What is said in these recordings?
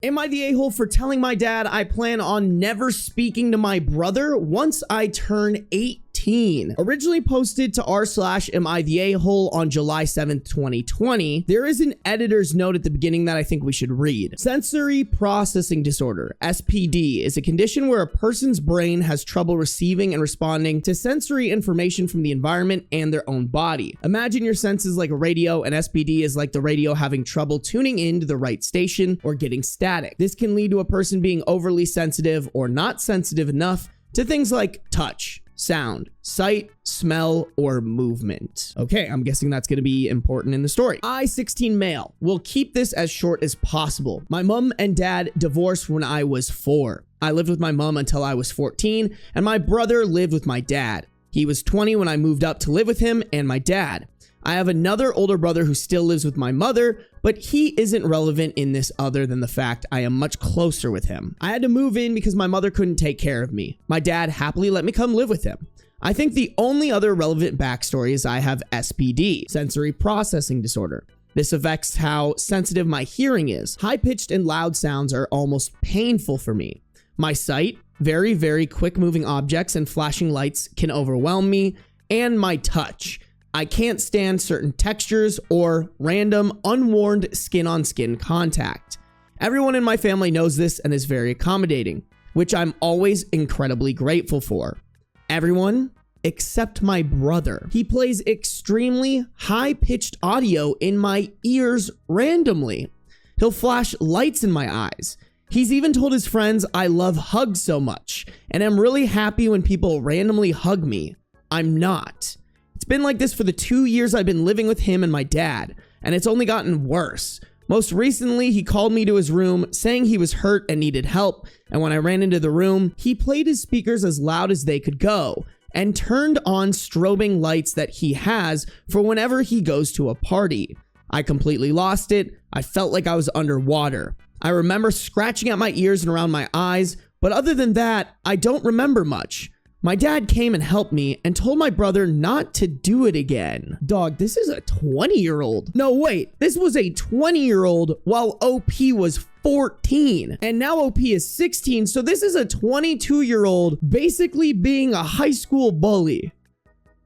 Am I the a-hole for telling my dad I plan on never speaking to my brother once I turn 18? Originally posted to r/am I the a-hole on July 7th, 2020, there is an editor's note at the beginning that I think we should read. Sensory processing disorder, SPD, is a condition where a person's brain has trouble receiving and responding to sensory information from the environment and their own body. Imagine your senses like a radio, and SPD is like the radio having trouble tuning in to the right station or getting static. This can lead to a person being overly sensitive or not sensitive enough to things like touch, sound, sight, smell, or movement. Okay, I'm guessing that's going to be important in the story. I, 16 male, will keep this as short as possible. My mom and dad divorced when I was 4. I lived with my mom until I was 14, and my brother lived with my dad. He was 20 when I moved up to live with him and my dad. I have another older brother who still lives with my mother, but he isn't relevant in this other than the fact I am much closer with him. I had to move in because my mother couldn't take care of me. My dad happily let me come live with him. I think the only other relevant backstory is I have SPD, sensory processing disorder. This affects how sensitive my hearing is. High-pitched and loud sounds are almost painful for me. My sight, very, very quick-moving objects and flashing lights can overwhelm me, and my touch. I can't stand certain textures or random, unwarned skin-on-skin contact. Everyone in my family knows this and is very accommodating, which I'm always incredibly grateful for. Everyone except my brother. He plays extremely high-pitched audio in my ears randomly. He'll flash lights in my eyes. He's even told his friends I love hugs so much, and I'm really happy when people randomly hug me. I'm not. It's been like this for the 2 years I've been living with him and my dad, and it's only gotten worse. Most recently, he called me to his room saying he was hurt and needed help, and when I ran into the room, he played his speakers as loud as they could go and turned on strobing lights that he has for whenever he goes to a party. I completely lost it. I felt like I was underwater. I remember scratching at my ears and around my eyes, but other than that, I don't remember much. My dad came and helped me and told my brother not to do it again. Dog, this is a 20-year-old. No, wait, this was a 20-year-old while OP was 14. And now OP is 16, so this is a 22-year-old basically being a high school bully.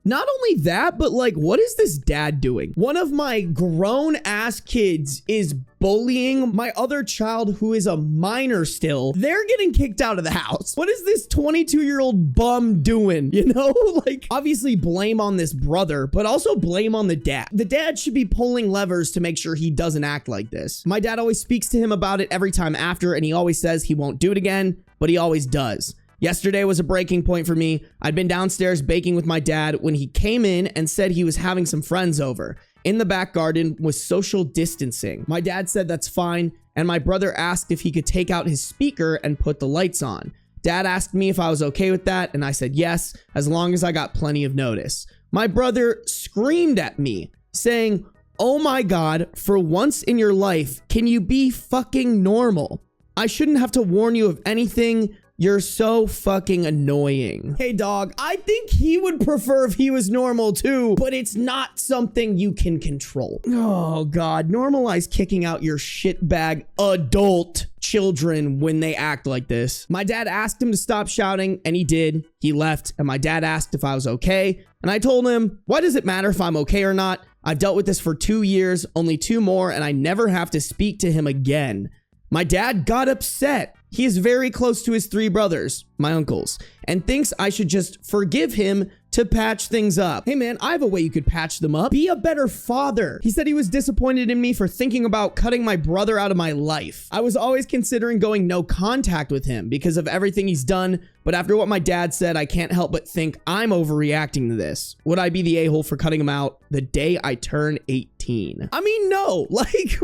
Not only that, but like, what is this dad doing? One of my grown-ass kids is bullying my other child who is a minor still. They're getting kicked out of the house. What is this 22-year-old bum doing? You know, like, obviously blame on this brother, but also blame on the dad. The dad should be pulling levers to make sure he doesn't act like this. My dad always speaks to him about it every time after, and he always says he won't do it again, but he always does. Yesterday was a breaking point for me. I'd been downstairs baking with my dad when he came in and said he was having some friends over. In the back garden was social distancing. My dad said that's fine, and my brother asked if he could take out his speaker and put the lights on. Dad asked me if I was okay with that, and I said yes, as long as I got plenty of notice. My brother screamed at me, saying, "Oh my God, for once in your life, can you be fucking normal? I shouldn't have to warn you of anything. You're so fucking annoying." Hey dog, I think he would prefer if he was normal too, but it's not something you can control. Oh God, normalize kicking out your shitbag adult children when they act like this. My dad asked him to stop shouting and he did. He left and my dad asked if I was okay. And I told him, why does it matter if I'm okay or not? I've dealt with this for 2 years, only 2 more, and I never have to speak to him again. My dad got upset. He is very close to his 3 brothers, my uncles, and thinks I should just forgive him to patch things up. Hey man, I have a way you could patch them up. Be a better father. He said he was disappointed in me for thinking about cutting my brother out of my life. I was always considering going no contact with him because of everything he's done, but after what my dad said, I can't help but think I'm overreacting to this. Would I be the a-hole for cutting him out the day I turn 18? I mean, no, like,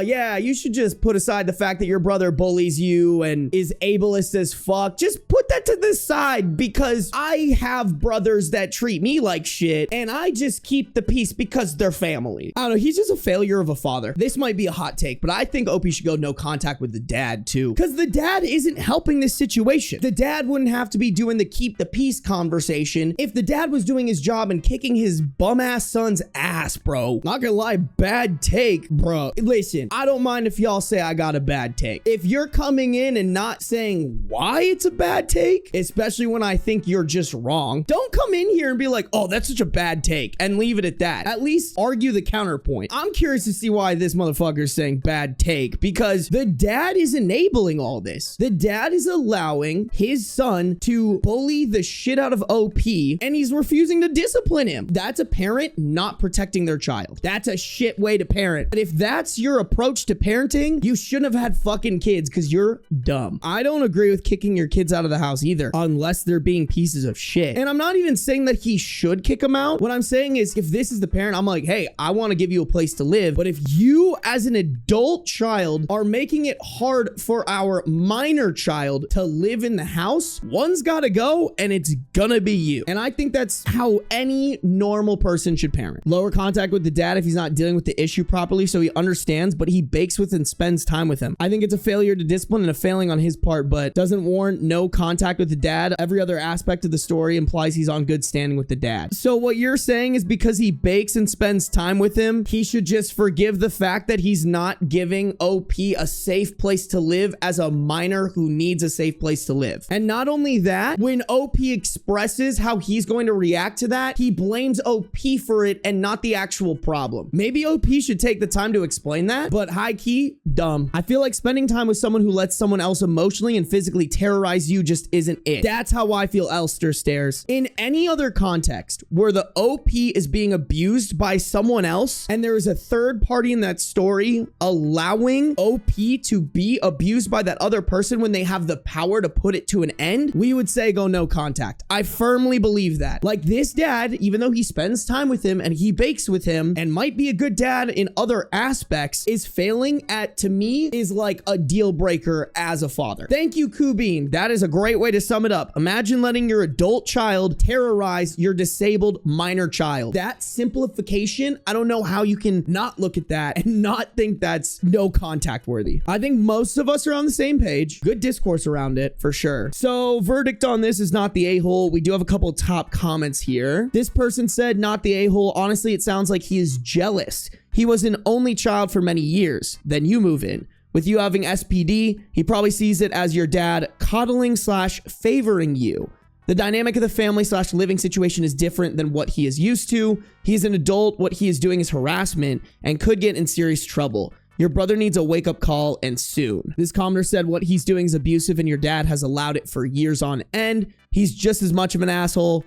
yeah, you should just put aside the fact that your brother bullies you and is ableist as fuck. Just put put that to the side because I have brothers that treat me like shit and I just keep the peace because they're family. I don't know. He's just a failure of a father. This might be a hot take, but I think OP should go no contact with the dad too, because the dad isn't helping this situation. The dad wouldn't have to be doing the keep the peace conversation if the dad was doing his job and kicking his bum ass son's ass, bro. Not gonna lie, bad take, bro. Listen, I don't mind if y'all say I got a bad take. If you're coming in and not saying why it's a bad take, especially when I think you're just wrong, don't come in here and be like, oh, that's such a bad take, and leave it at that. At least argue the counterpoint. I'm curious to see why this motherfucker is saying bad take, because the dad is enabling all this. The dad is allowing his son to bully the shit out of OP, and he's refusing to discipline him. That's a parent not protecting their child. That's a shit way to parent. But if that's your approach to parenting, you shouldn't have had fucking kids because you're dumb. I don't agree with kicking your kids out of the house either, unless they're being pieces of shit. And I'm not even saying that he should kick them out. What I'm saying is, if this is the parent, I'm like, hey, I want to give you a place to live. But if you as an adult child are making it hard for our minor child to live in the house, one's got to go, and it's gonna be you. And I think that's how any normal person should parent. Lower contact with the dad if he's not dealing with the issue properly so he understands, but he bakes with and spends time with him. I think it's a failure to discipline and a failing on his part, but doesn't warrant no contact with the dad. Every other aspect of the story implies he's on good standing with the dad. So what you're saying is because he bakes and spends time with him, he should just forgive the fact that he's not giving OP a safe place to live as a minor who needs a safe place to live. And not only that, when OP expresses how he's going to react to that, he blames OP for it and not the actual problem. Maybe OP should take the time to explain that, but high key, dumb. I feel like spending time with someone who lets someone else emotionally and physically terrorize you just isn't it. That's how I feel Elster stares. In any other context where the OP is being abused by someone else and there is a third party in that story allowing OP to be abused by that other person when they have the power to put it to an end, we would say go no contact. I firmly believe that. Like, this dad, even though he spends time with him and he bakes with him and might be a good dad in other aspects, is failing at, to me, is like a deal breaker as a father. Thank you, Kubin. That is a great way to sum it up. Imagine letting your adult child terrorize your disabled minor child. That simplification, I don't know how you can not look at that and not think that's no contact worthy. I think most of us are on the same page. Good discourse around it for sure. So verdict on this is not the a-hole. We do have a couple top comments here. This person said not the a-hole. Honestly, it sounds like he is jealous. He was an only child for many years. Then you move in. With you having SPD, he probably sees it as your dad coddling / favoring you. The dynamic of the family / living situation is different than what he is used to. He is an adult. What he is doing is harassment and could get in serious trouble. Your brother needs a wake-up call, and soon. This commenter said what he's doing is abusive and your dad has allowed it for years on end. He's just as much of an asshole.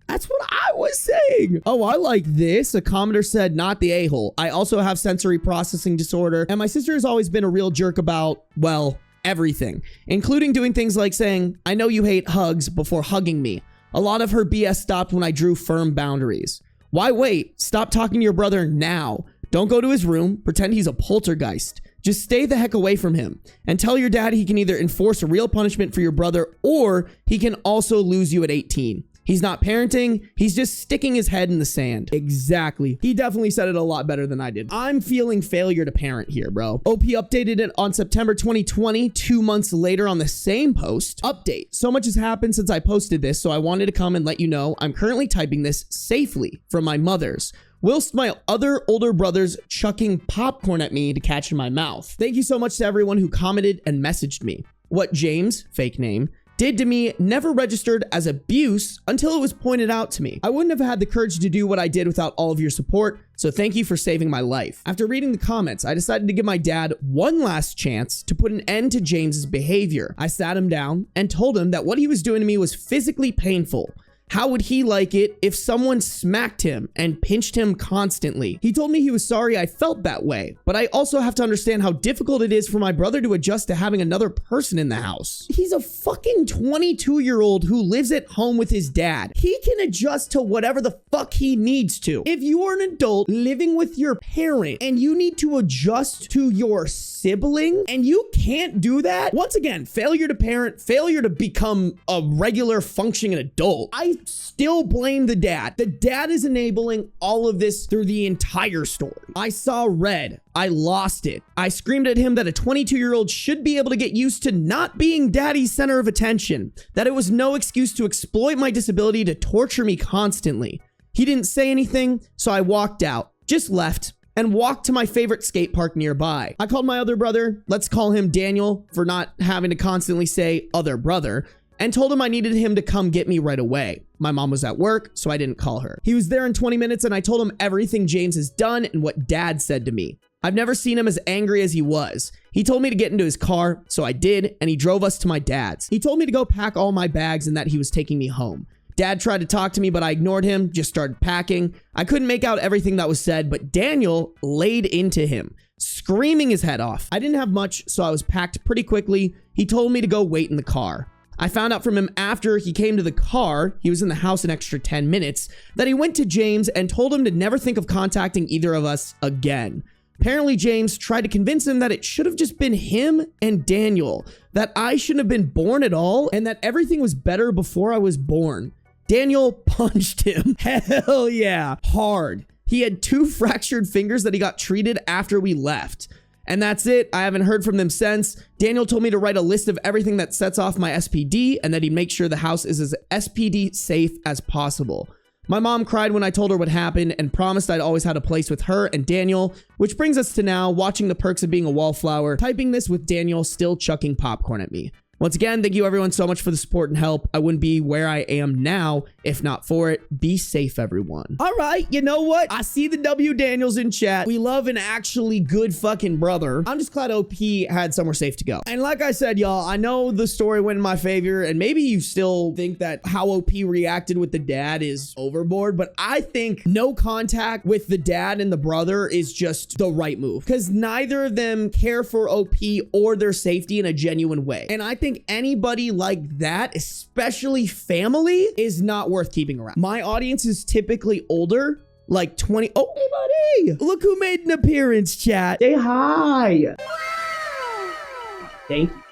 That's what I was saying. Oh, I like this. A commenter said, not the a-hole. I also have sensory processing disorder, and my sister has always been a real jerk about, well, everything, including doing things like saying, I know you hate hugs, before hugging me. A lot of her BS stopped when I drew firm boundaries. Why wait? Stop talking to your brother now. Don't go to his room. Pretend he's a poltergeist. Just stay the heck away from him and tell your dad he can either enforce a real punishment for your brother or he can also lose you at 18. He's not parenting. He's just sticking his head in the sand. Exactly. He definitely said it a lot better than I did. I'm feeling failure to parent here, bro. OP updated it on September 2020, 2 months later on the same post. Update. So much has happened since I posted this, so I wanted to come and let you know I'm currently typing this safely from my mother's, whilst my other older brothers chucking popcorn at me to catch in my mouth. Thank you so much to everyone who commented and messaged me. What James, fake name, did to me never registered as abuse until it was pointed out to me. I wouldn't have had the courage to do what I did without all of your support, so thank you for saving my life. After reading the comments, I decided to give my dad one last chance to put an end to James's behavior. I sat him down and told him that what he was doing to me was physically painful. How would he like it if someone smacked him and pinched him constantly? He told me he was sorry I felt that way, but I also have to understand how difficult it is for my brother to adjust to having another person in the house. He's a fucking 22-year-old who lives at home with his dad. He can adjust to whatever the fuck he needs to. If you're an adult living with your parent and you need to adjust to your sibling and you can't do that, once again, failure to parent, failure to become a regular functioning adult. I still blame the dad. The dad is enabling all of this through the entire story. I saw red. I lost it. I screamed at him that a 22-year-old should be able to get used to not being daddy's center of attention, that it was no excuse to exploit my disability to torture me constantly. He didn't say anything, so I walked out, just left, and walked to my favorite skate park nearby. I called my other brother, let's call him Daniel for not having to constantly say other brother, and told him I needed him to come get me right away. My mom was at work, so I didn't call her. He was there in 20 minutes and I told him everything James has done and what dad said to me. I've never seen him as angry as he was. He told me to get into his car, so I did, and he drove us to my dad's. He told me to go pack all my bags and that he was taking me home. Dad tried to talk to me, but I ignored him, just started packing. I couldn't make out everything that was said, but Daniel laid into him, screaming his head off. I didn't have much, so I was packed pretty quickly. He told me to go wait in the car. I found out from him after he came to the car, he was in the house an extra 10 minutes, that he went to James and told him to never think of contacting either of us again. Apparently, James tried to convince him that it should have just been him and Daniel, that I shouldn't have been born at all, and that everything was better before I was born. Daniel punched him. Hell yeah, hard. He had 2 fractured fingers that he got treated after we left. And that's it. I haven't heard from them since. Daniel told me to write a list of everything that sets off my SPD and that he'd make sure the house is as SPD safe as possible. My mom cried when I told her what happened and promised I'd always had a place with her and Daniel, which brings us to now, watching the perks of being a wallflower, typing this with Daniel still chucking popcorn at me. Once again, thank you everyone so much for the support and help. I wouldn't be where I am now if not for it. Be safe, everyone. All right, you know what? I see the W Daniels in chat. We love an actually good fucking brother. I'm just glad OP had somewhere safe to go. And like I said, y'all, I know the story went in my favor, and maybe you still think that how OP reacted with the dad is overboard, but I think no contact with the dad and the brother is just the right move, because neither of them care for OP or their safety in a genuine way. And I think anybody like that, especially family, is not worth keeping around. My audience is typically older, like 20. Oh, hey buddy, look who made an appearance, chat. Say hi. Thank you.